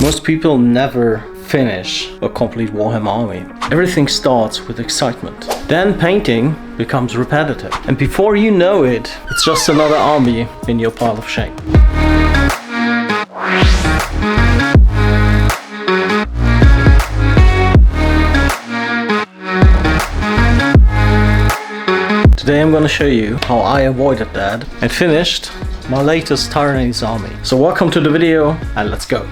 Most people never finish a complete Warhammer army. Everything starts with excitement. Then painting becomes repetitive. And before you know it, it's just another army in your pile of shame. Today I'm going to show you how I avoided that and finished my latest Tyrannys army. So welcome to the video and let's go.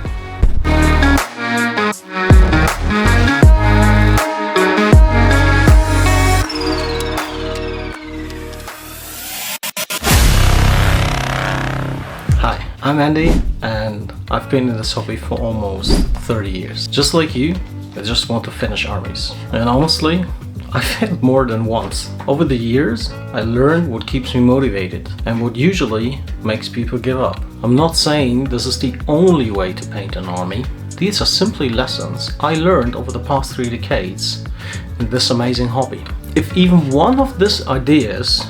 Hi, I'm Andy and I've been in this hobby for almost 30 years. Just like you, I just want to finish armies. And honestly, I failed more than once. Over the years, I learned what keeps me motivated and what usually makes people give up. I'm not saying this is the only way to paint an army. These are simply lessons I learned over the past 3 decades in this amazing hobby. If even one of these ideas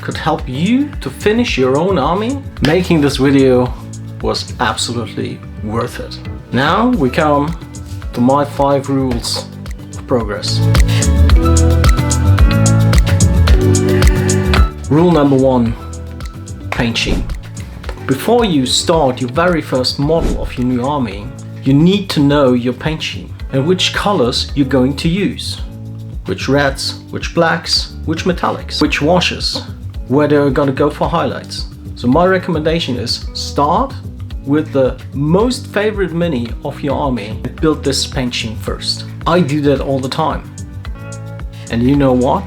could help you to finish your own army, making this video was absolutely worth it. Now we come to my 5 rules of progress. Rule number 1, paint scheme. Before you start your very first model of your new army, you need to know your paint scheme and which colors you're going to use. Which reds, which blacks, which metallics, which washes, where they're gonna go for highlights. So my recommendation is start with the most favorite mini of your army and build this paint scheme first. I do that all the time. And you know what?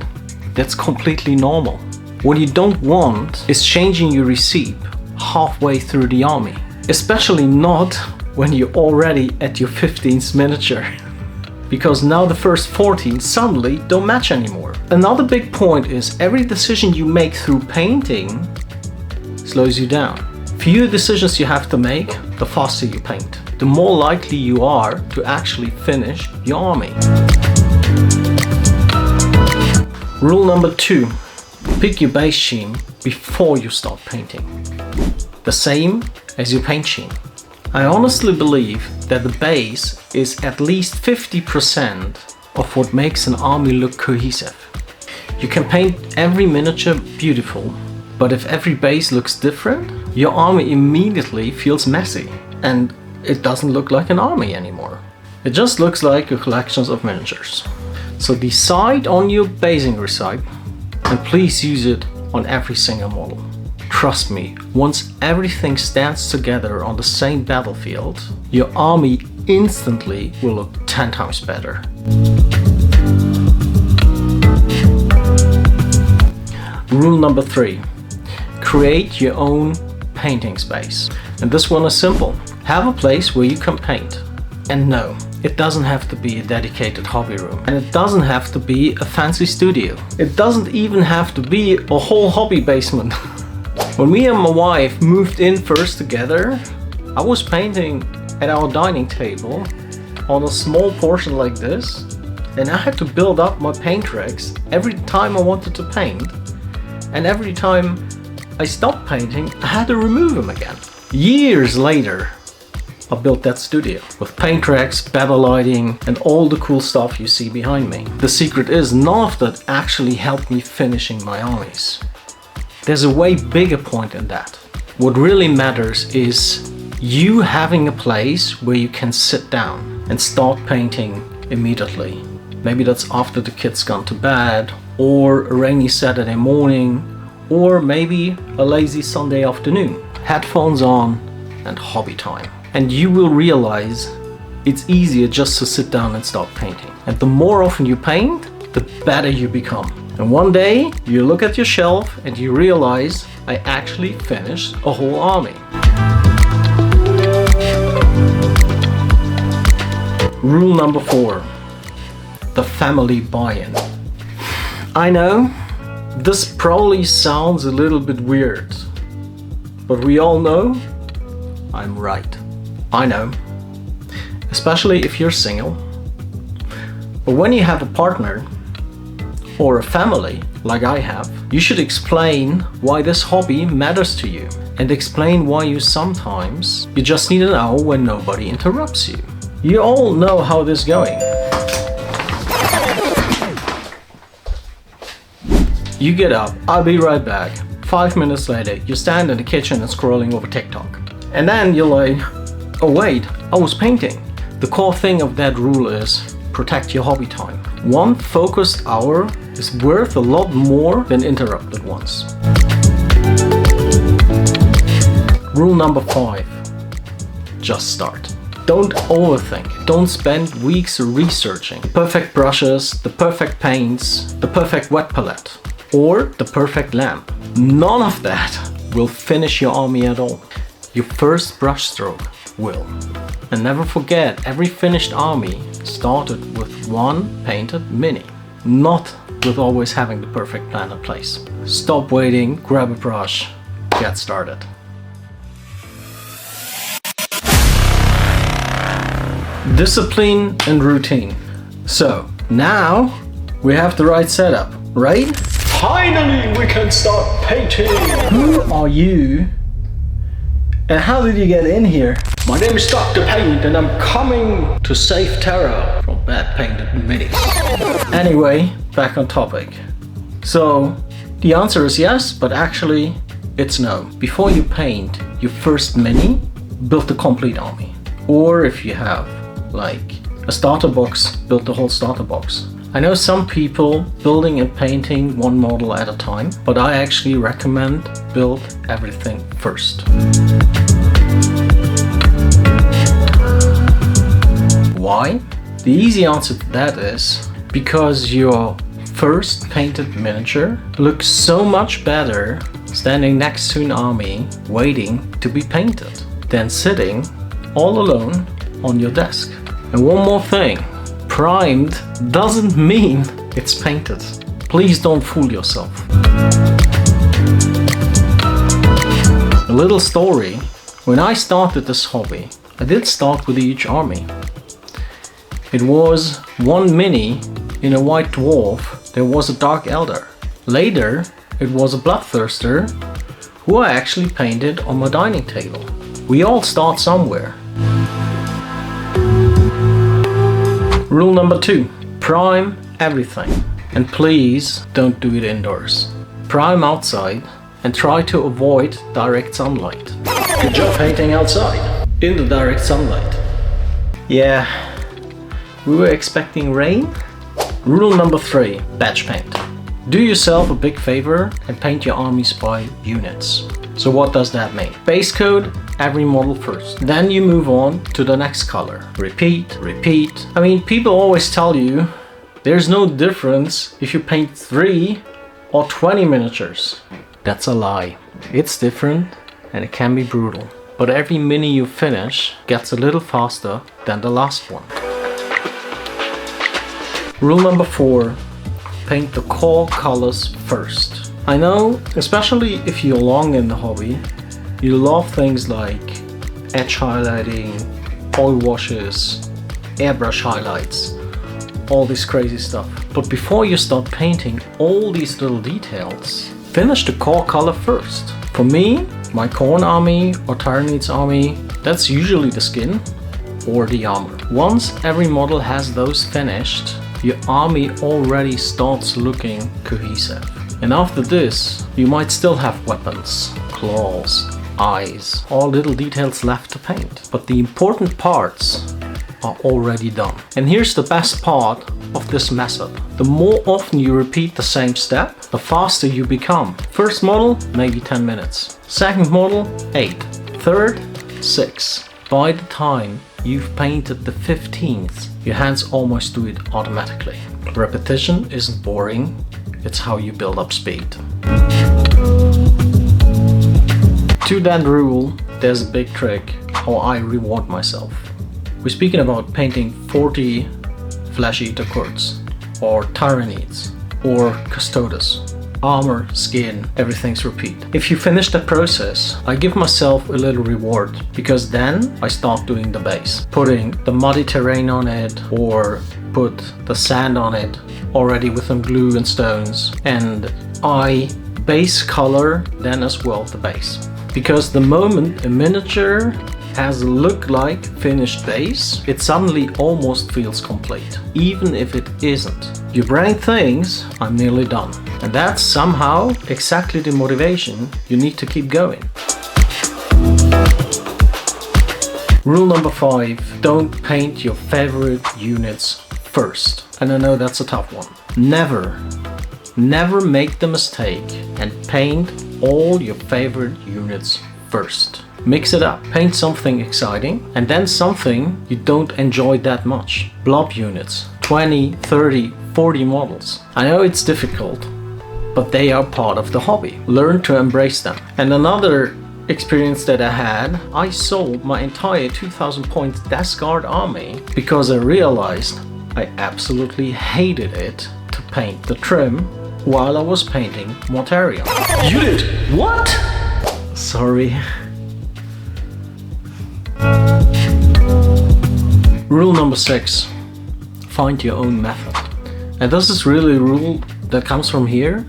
That's completely normal. What you don't want is changing your recipe halfway through the army. Especially not when you're already at your 15th miniature. Because now the first 14 suddenly don't match anymore. Another big point is every decision you make through painting slows you down. Fewer decisions you have to make, the faster you paint. The more likely you are to actually finish your army. Rule number 2. Pick your base scheme before you start painting. The same as your paint scheme. I honestly believe that the base is at least 50% of what makes an army look cohesive. You can paint every miniature beautiful, but if every base looks different, your army immediately feels messy and it doesn't look like an army anymore. It just looks like a collection of miniatures. So decide on your basing recipe and please use it on every single model. Trust me, once everything stands together on the same battlefield, your army instantly will look 10 times better. Rule number 3. Create your own painting space. And this one is simple. Have a place where you can paint. And no, it doesn't have to be a dedicated hobby room. And it doesn't have to be a fancy studio. It doesn't even have to be a whole hobby basement. When me and my wife moved in first together, I was painting at our dining table on a small portion like this, and I had to build up my paint racks every time I wanted to paint, and every time I stopped painting, I had to remove them again. Years later, I built that studio with paint racks, battle lighting, and all the cool stuff you see behind me. The secret is none of that actually helped me finishing my armies. There's a way bigger point in that. What really matters is you having a place where you can sit down and start painting immediately. Maybe that's after the kids gone to bed, or a rainy Saturday morning, or maybe a lazy Sunday afternoon. Headphones on and hobby time. And you will realize it's easier just to sit down and start painting. And the more often you paint, the better you become. And one day you look at your shelf and you realize I actually finished a whole army. Rule number 4. The family buy-in. I know this probably sounds a little bit weird, but we all know I'm right. I know, especially if you're single. But when you have a partner or a family like I have, you should explain why this hobby matters to you. and explain why you just need an hour when nobody interrupts you. You all know how this is going. You get up, I'll be right back. 5 minutes later, you stand in the kitchen and scrolling over TikTok. And then you're like, oh wait, I was painting. The core thing of that rule is protect your hobby time. One focused hour is worth a lot more than interrupted ones. Rule number 5, just start. Don't overthink. Don't spend weeks researching the perfect brushes, the perfect paints, the perfect wet palette, or the perfect lamp. None of that will finish your army at all. Your first brushstroke will. And never forget, every finished army started with one painted mini, not with always having the perfect plan in place. Stop waiting, grab a brush, get started. Discipline and routine. So now we have the right setup, right? Finally we can start painting! Who are you? And how did you get in here? My name is Dr. Paint and I'm coming to save Terra from bad painted minis. Anyway, back on topic. So the answer is yes, but actually it's no. Before you paint your first mini, build the complete army. Or if you have like a starter box, build the whole starter box. I know some people building and painting one model at a time, but I actually recommend build everything first. Why? The easy answer to that is because your first painted miniature looks so much better standing next to an army waiting to be painted than sitting all alone on your desk. And one more thing. Primed doesn't mean it's painted. Please don't fool yourself. A little story. When I started this hobby, I did start with a huge army. It was one mini in a white dwarf. There was a dark elder. Later, it was a bloodthirster who I actually painted on my dining table. We all start somewhere. Rule number 2, prime everything. And please don't do it indoors. Prime outside and try to avoid direct sunlight. Good job painting outside, in the direct sunlight. Yeah, we were expecting rain. Rule number 3, batch paint. Do yourself a big favor and paint your armies by units. So what does that mean? Base coat every model first. Then you move on to the next color. Repeat, repeat. I mean, people always tell you there's no difference if you paint 3 or 20 miniatures. That's a lie. It's different and it can be brutal. But every mini you finish gets a little faster than the last one. Rule number 4, paint the core colors first. I know, especially if you're long in the hobby, you love things like edge highlighting, oil washes, airbrush highlights, all this crazy stuff. But before you start painting all these little details, finish the core color first. For me, my Khorne army or Tyranids army, that's usually the skin or the armor. Once every model has those finished, your army already starts looking cohesive. And after this, you might still have weapons, claws, eyes, all little details left to paint. But the important parts are already done. And here's the best part of this method. The more often you repeat the same step, the faster you become. First model, maybe 10 minutes. Second model, 8. Third, 6. By the time you've painted the 15th, your hands almost do it automatically. Repetition isn't boring, it's how you build up speed. To that rule, there's a big trick how I reward myself. We're speaking about painting 40 Flesh Eater Kurds, or Tyranids, or Custodes. Armor, skin, everything's repeat. If you finish the process, I give myself a little reward, because then I start doing the base. Putting the muddy terrain on it, or put the sand on it, already with some glue and stones. And I base color then as well the base. Because the moment a miniature has a look-like finished base, it suddenly almost feels complete, even if it isn't. Your brain thinks, I'm nearly done. And that's somehow exactly the motivation you need to keep going. Rule number 5, don't paint your favorite units first. And I know that's a tough one. Never make the mistake and paint all your favorite units first. Mix it up. Paint something exciting and then something you don't enjoy that much. Blob units, 20, 30, 40 models. I know it's difficult, but they are part of the hobby. Learn to embrace them. And another experience that I had, I sold my entire 2000 point Death Guard army because I realized I absolutely hated it to paint the trim while I was painting Mortarion. You did what? Sorry. Rule number 6, find your own method. And this is really a rule that comes from here.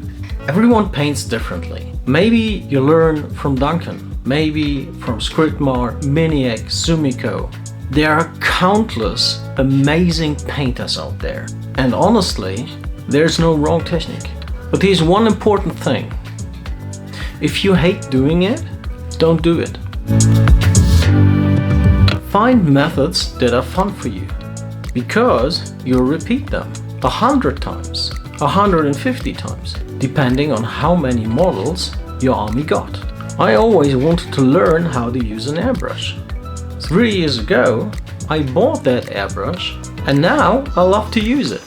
Everyone paints differently. Maybe you learn from Duncan, maybe from Scriptmar, Miniac, Sumiko. There are countless amazing painters out there. And honestly, there's no wrong technique. But here's one important thing. If you hate doing it, don't do it. Find methods that are fun for you, because you'll repeat them 100 times, 150 times, depending on how many models your army got. I always wanted to learn how to use an airbrush. 3 years ago, I bought that airbrush and now I love to use it.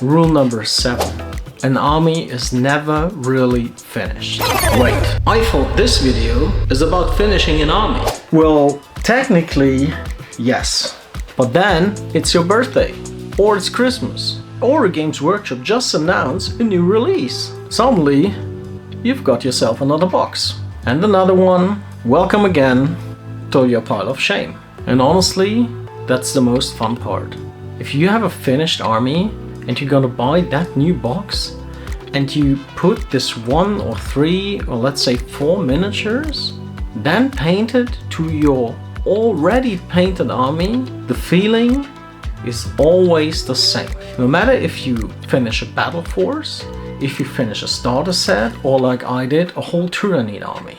Rule number 7. An army is never really finished. Wait, I thought this video is about finishing an army. Well, technically, yes. But then, it's your birthday, or it's Christmas, or a Games Workshop just announced a new release. Suddenly, you've got yourself another box. And another one. Welcome again to your pile of shame. And honestly, that's the most fun part. If you have a finished army, and you're gonna buy that new box and you put this 1 or 3 or let's say 4 miniatures, then paint it to your already painted army, the feeling is always the same. No matter if you finish a battle force, if you finish a starter set, or like I did, a whole Tyrannid army.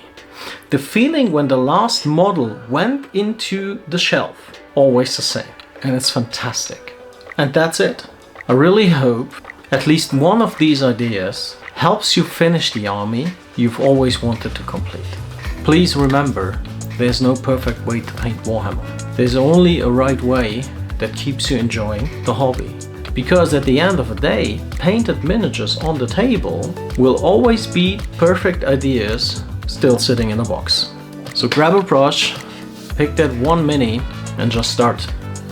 The feeling when the last model went into the shelf, always the same. And it's fantastic. And that's it. I really hope at least one of these ideas helps you finish the army you've always wanted to complete. Please remember, there's no perfect way to paint Warhammer. There's only a right way that keeps you enjoying the hobby. Because at the end of the day, painted miniatures on the table will always beat perfect ideas still sitting in a box. So grab a brush, pick that one mini and just start.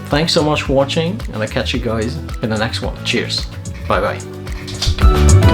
Thanks so much for watching, and I'll catch you guys in the next one. Cheers. Bye bye.